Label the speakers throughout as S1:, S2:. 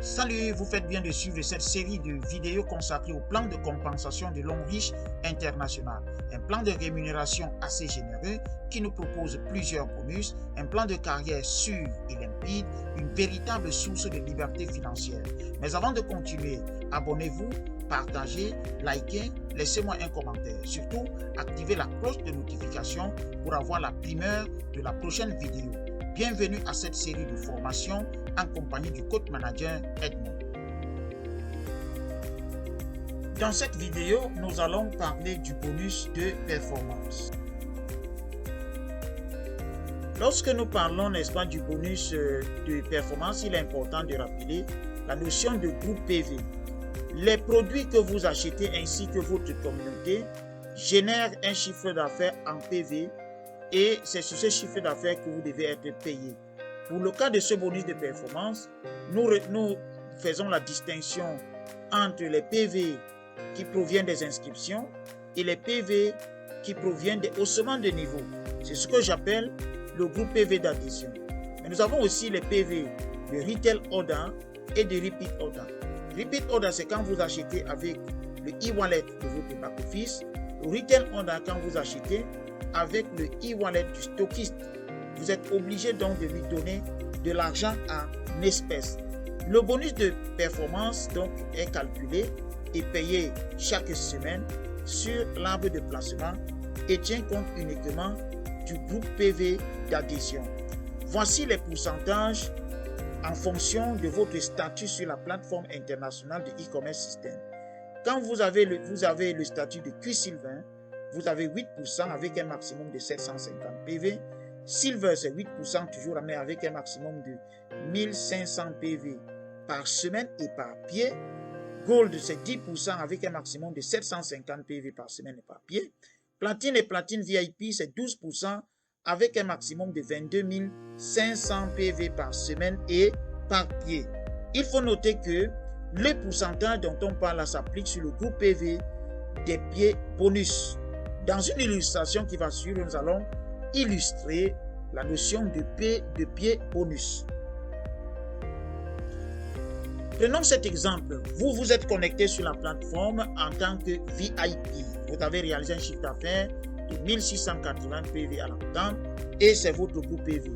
S1: Salut, vous faites bien de suivre cette série de vidéos consacrée au plan de compensation de Long Reach International, un plan de rémunération assez généreux qui nous propose plusieurs bonus, un plan de carrière sûr et limpide, une véritable source de liberté financière. Mais avant de continuer, abonnez-vous, partagez, likez, laissez-moi un commentaire. Surtout, activez la cloche de notification pour avoir la primeur de la prochaine vidéo. Bienvenue à cette série de formations en compagnie du coach manager Edmond. Dans cette vidéo, nous allons parler du bonus de performance. Lorsque nous parlons, n'est-ce pas, du bonus de performance, il est important de rappeler la notion de groupe PV. Les produits que vous achetez ainsi que votre communauté génèrent un chiffre d'affaires en PV et c'est sur ce chiffre d'affaires que vous devez être payé. Pour le cas de ce bonus de performance, nous faisons la distinction entre les PV qui proviennent des inscriptions et les PV qui proviennent des haussements de niveau. C'est ce que j'appelle le groupe PV d'adhésion. Mais nous avons aussi les PV de Retail Order et de Repeat Order. Repeat Order, c'est quand vous achetez avec le e-wallet de votre back-office. Le Retail Order, quand vous achetez avec le e-wallet du stockiste. Vous êtes obligé donc de lui donner de l'argent en espèces. Le bonus de performance donc est calculé et payé chaque semaine sur l'arbre de placement et tient compte uniquement du groupe PV d'adhésion. Voici les pourcentages en fonction de votre statut sur la plateforme internationale de e-commerce system. Quand vous avez le statut de Q-Silver, vous avez 8% avec un maximum de 750 PV. Silver, c'est 8% toujours, mais avec un maximum de 1500 PV par semaine et par pied. Gold, c'est 10% avec un maximum de 750 PV par semaine et par pied. Platine et platine VIP, c'est 12% avec un maximum de 22 500 PV par semaine et par pied. Il faut noter que le pourcentage dont on parle s'applique sur le groupe PV des pieds bonus. Dans une illustration qui va suivre, nous allons illustrer la notion de pied bonus. Prenons cet exemple. Vous vous êtes connecté sur la plateforme en tant que VIP. Vous avez réalisé un chiffre d'affaires de 1680 PV à l'entame et c'est votre groupe PV.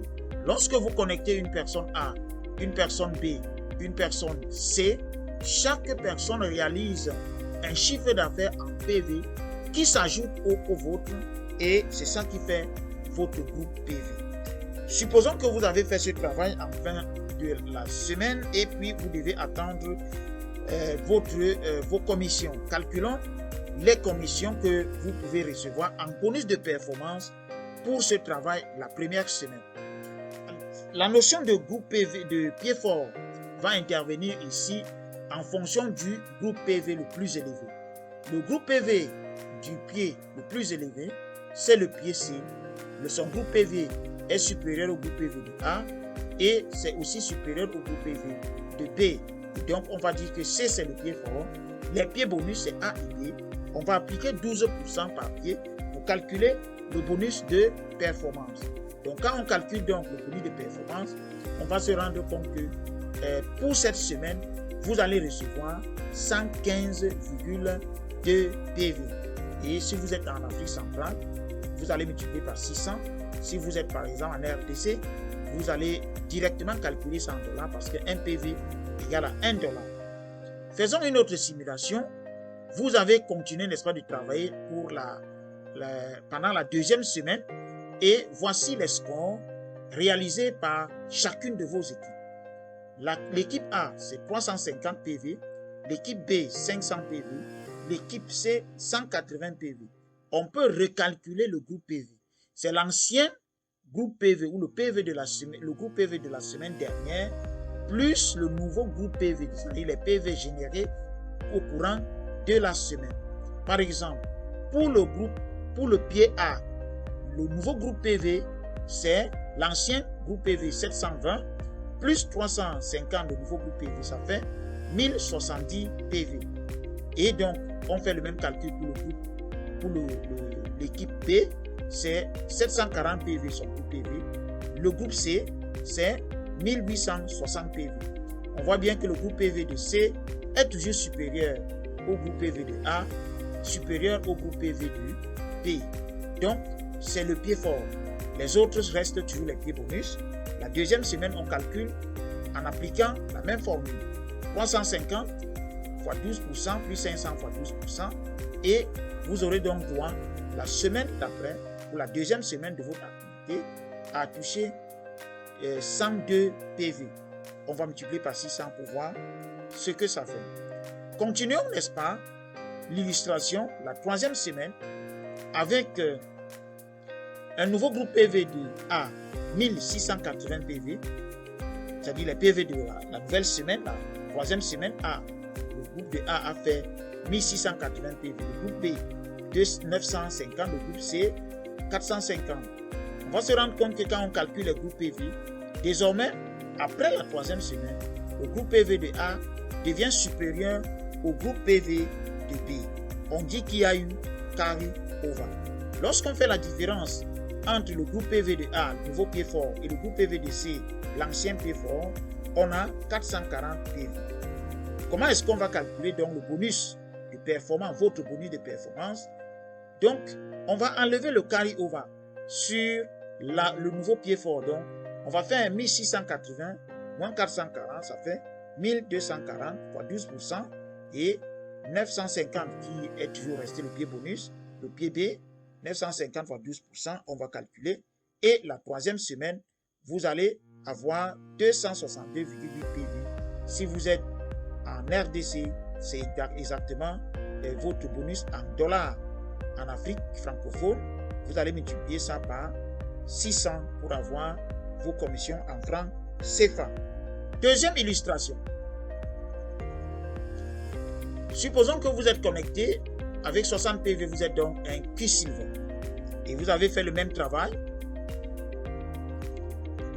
S1: Lorsque vous connectez une personne A, une personne B, une personne C, chaque personne réalise un chiffre d'affaires en PV qui s'ajoute au vôtre et c'est ça qui fait votre groupe PV. Supposons que vous avez fait ce travail en fin de la semaine et puis vous devez attendre vos commissions. Calculons les commissions que vous pouvez recevoir en bonus de performance pour ce travail la première semaine. La notion de groupe PV de pied fort va intervenir ici en fonction du groupe PV le plus élevé. Le groupe PV du pied le plus élevé, c'est le pied C. Son groupe PV est supérieur au groupe PV de A et c'est aussi supérieur au groupe PV de B. Donc, on va dire que C, c'est le pied fort. Les pieds bonus, c'est A et B. On va appliquer 12% par pied pour calculer le bonus de performance. Donc, quand on calcule donc le bonus de performance, on va se rendre compte que pour cette semaine, vous allez recevoir 115,2 PV. Et si vous êtes en Afrique centrale, vous allez multiplier par 600. Si vous êtes par exemple en RDC, vous allez directement calculer 100 $ parce qu'un PV égale à 1 $. Faisons une autre simulation. Vous avez continué, n'est-ce pas, de travailler pour pendant la deuxième semaine et voici les scores réalisés par chacune de vos équipes. L'équipe A, c'est 350 PV, l'équipe B, 500 PV, l'équipe C, 180 PV. On peut recalculer le groupe PV. C'est l'ancien groupe PV ou le groupe PV de la semaine dernière plus le nouveau groupe PV, c'est-à-dire les PV générés au courant de la semaine. Par exemple, pour le pied A, le nouveau groupe PV, c'est l'ancien groupe PV 720 plus 350 de nouveau groupe PV, ça fait 1070 PV. Et donc, on fait le même calcul pour l'équipe B, c'est 740 PV son groupe PV. Le groupe C, c'est 1860 PV. on voit bien que le groupe PV de C est toujours supérieur au groupe PV de A, supérieur au groupe PV de B. Donc, c'est le pied fort. Les autres restent toujours les pieds bonus. La deuxième semaine, on calcule en appliquant la même formule. 350 fois 12% plus 500 fois 12%. Et vous aurez donc droit, la semaine d'après, pour la deuxième semaine de votre activité, à toucher 102 PV. On va multiplier par 600 pour voir ce que ça fait. Continuons, n'est-ce pas, l'illustration, la troisième semaine, avec un nouveau groupe PV de A, 1680 PV, c'est-à-dire les PV de la nouvelle semaine, la troisième semaine A. Le groupe de A a fait 1680 PV, le groupe B, 950, le groupe C, 450. On va se rendre compte que quand on calcule les groupes PV, désormais, après la troisième semaine, le groupe PV de A devient supérieur au groupe PV de B. On dit qu'il y a eu carry-over. Lorsqu'on fait la différence entre le groupe PV de A, le nouveau pied fort, et le groupe PV de C, l'ancien pied fort, on a 440 PV. Comment est-ce qu'on va calculer donc le bonus de performance, votre bonus de performance? Donc, on va enlever le carry-over sur le nouveau pied fort. Donc, on va faire 1680 moins 440, ça fait 1240 fois 12% et 950 qui est toujours resté le pied bonus, le pied B, 950 fois 12%, on va calculer. Et la troisième semaine, vous allez avoir 262,8 PV. Si vous êtes en RDC, c'est exactement votre bonus en dollars. En Afrique francophone, vous allez multiplier ça par 600 pour avoir vos commissions en francs CFA. Deuxième illustration. Supposons que vous êtes connecté avec 60 PV, vous êtes donc un Q-Silver et vous avez fait le même travail.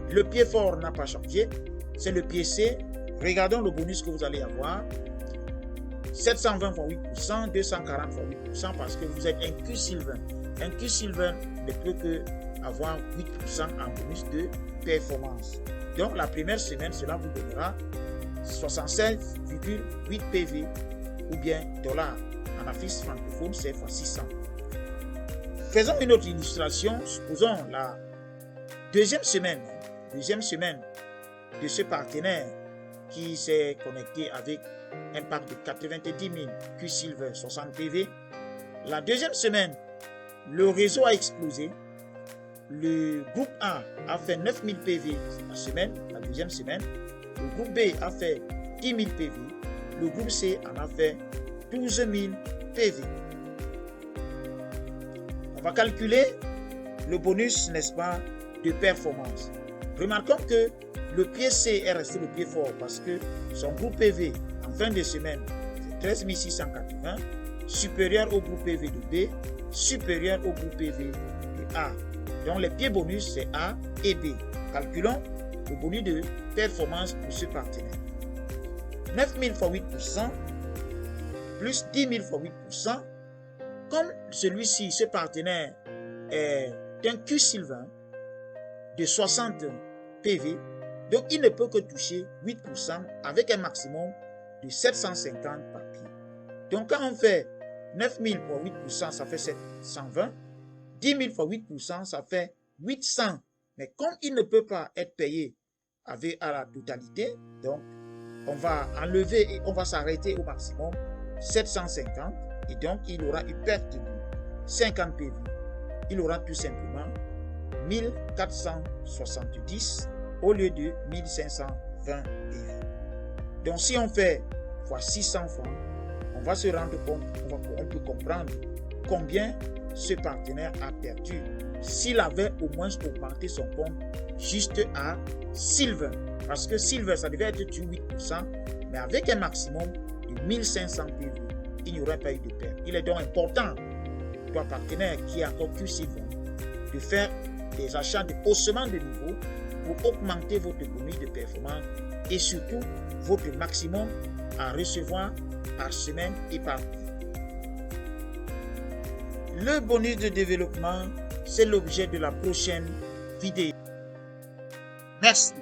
S1: Le pied fort n'a pas changé, c'est le pied C. Regardons le bonus que vous allez avoir. 720 fois 8%, 240 fois 8% parce que vous êtes un Q-Silver. Un Q-Silver ne peut que avoir 8% en bonus de performance. Donc la première semaine, cela vous donnera 67,8 PV ou bien dollars. En Afrique francophone, c'est fois 600. Faisons une autre illustration. Supposons la deuxième semaine de ce partenaire qui s'est connecté avec un pack de 90 000 Q-Silver 60 PV. La deuxième semaine, le réseau a explosé. Le groupe A a fait 9 000 PV la semaine, la deuxième semaine. Le groupe B a fait 10 000 PV. Le groupe C en a fait 12 000 PV. On va calculer le bonus, n'est-ce pas, de performance. Remarquons que le pied C est resté le pied fort parce que son groupe PV en fin de semaine, c'est 13 680, supérieur au groupe PV de B, supérieur au groupe PV de A. Donc les pieds bonus, c'est A et B. Calculons le bonus de performance pour ce partenaire. 9 000 fois 8%, plus 10 000 fois 8%. Comme celui-ci, ce partenaire est un Q-Silver de 60 PV, donc il ne peut que toucher 8% avec un maximum de 750 par pied. Donc quand on fait 9 000 fois 8%, ça fait 720. 10 000 fois 8%, ça fait 800. Mais comme il ne peut pas être payé à la totalité, donc on va enlever et on va s'arrêter au maximum 750. Et donc il aura une perte de 50 PV. Il aura tout simplement 1470 au lieu de 1520 PV. Donc si on fait fois 600 francs, on va se rendre compte, on peut comprendre combien ce partenaire a perdu s'il avait au moins augmenté son compte juste à Silver. Parce que Silver, ça devait être 8%, mais avec un maximum de 1500 PV, il n'y aurait pas eu de perte. Il est donc important, toi partenaire qui est encore Q-Silver, de faire des achats de haussement de niveau pour augmenter votre bonus de performance et surtout votre maximum à recevoir par semaine et par mois. Le bonus de développement, c'est l'objet de la prochaine vidéo. Merci.